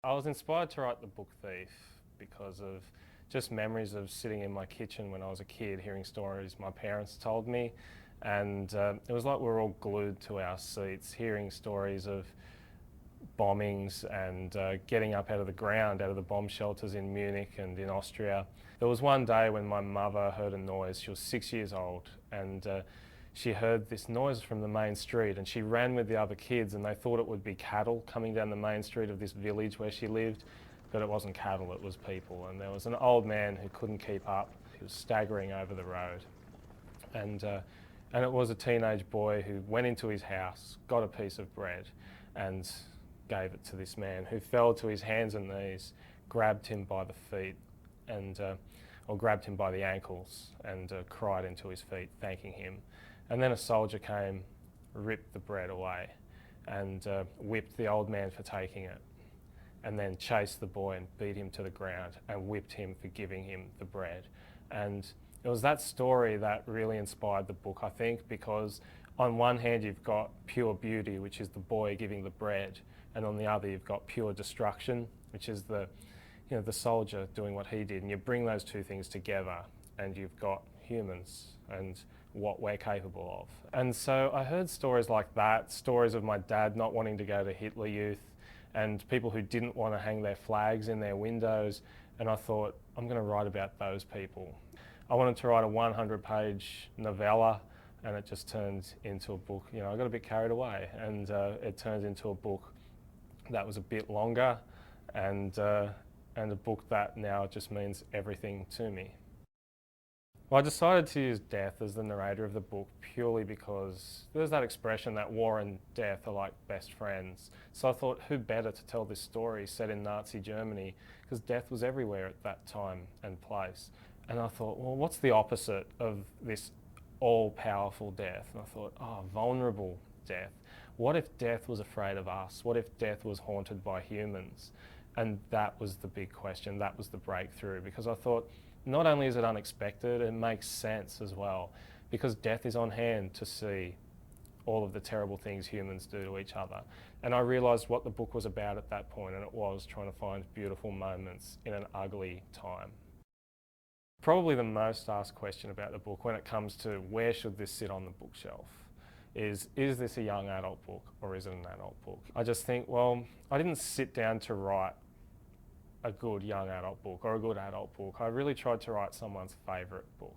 I was inspired to write The Book Thief because of just memories of sitting in my kitchen when I was a kid, hearing stories my parents told me. And it was like we were all glued to our seats, hearing stories of bombings and getting up out of the ground, out of the bomb shelters in Munich and in Austria. There was one day when my mother heard a noise. She was 6 years old, and she heard this noise from the main street, and she ran with the other kids, and they thought it would be cattle coming down the main street of this village where she lived, but it wasn't cattle, it was people. And there was an old man who couldn't keep up. He was staggering over the road. And it was a teenage boy who went into his house, got a piece of bread, and gave it to this man, who fell to his hands and knees, grabbed him by the feet, or grabbed him by the ankles, and cried into his feet, thanking him. And then a soldier came, ripped the bread away, and whipped the old man for taking it, and then chased the boy and beat him to the ground and whipped him for giving him the bread. And it was that story that really inspired the book, I think, because on one hand you've got pure beauty, which is the boy giving the bread, and on the other you've got pure destruction, which is the soldier doing what he did. And you bring those two things together and you've got humans and what we're capable of. And so I heard stories like that, stories of my dad not wanting to go to Hitler Youth and people who didn't want to hang their flags in their windows. And I thought, I'm going to write about those people. I wanted to write a 100-page novella, and it just turned into a book. I got a bit carried away, and it turned into a book that was a bit longer, and a book that now just means everything to me. Well, I decided to use death as the narrator of the book purely because there's that expression that war and death are like best friends. So I thought, who better to tell this story set in Nazi Germany, because death was everywhere at that time and place. And I thought, well, what's the opposite of this all-powerful death? And I thought, vulnerable death. What if death was afraid of us? What if death was haunted by humans? And that was the big question, that was the breakthrough, because I thought, not only is it unexpected, it makes sense as well, because death is on hand to see all of the terrible things humans do to each other. And I realised what the book was about at that point, and it was trying to find beautiful moments in an ugly time. Probably the most asked question about the book when it comes to where should this sit on the bookshelf is this a young adult book or is it an adult book? I just think, well, I didn't sit down to write a good young adult book or a good adult book. I really tried to write someone's favourite book.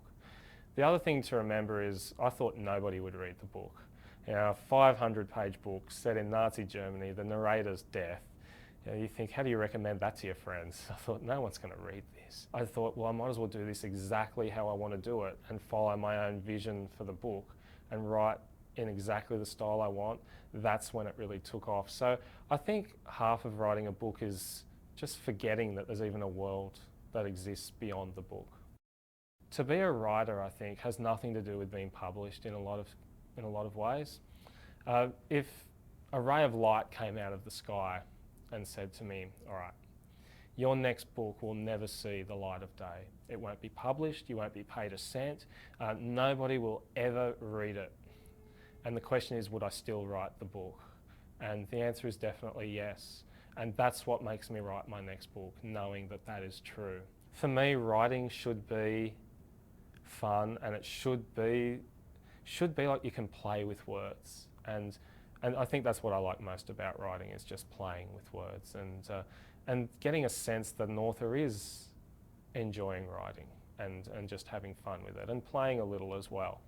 The other thing to remember is I thought nobody would read the book. A 500-page book set in Nazi Germany, the narrator's death. You think, how do you recommend that to your friends? I thought, no one's going to read this. I thought, well, I might as well do this exactly how I want to do it and follow my own vision for the book and write in exactly the style I want. That's when it really took off. So I think half of writing a book is just forgetting that there's even a world that exists beyond the book. To be a writer, I think, has nothing to do with being published in a lot of ways. If a ray of light came out of the sky and said to me, all right, your next book will never see the light of day. It won't be published, you won't be paid a cent, nobody will ever read it. And the question is, would I still write the book? And the answer is definitely yes. And that's what makes me write my next book, knowing that that is true. For me, writing should be fun, and it should be like you can play with words. And I think that's what I like most about writing, is just playing with words and getting a sense that an author is enjoying writing and just having fun with it and playing a little as well.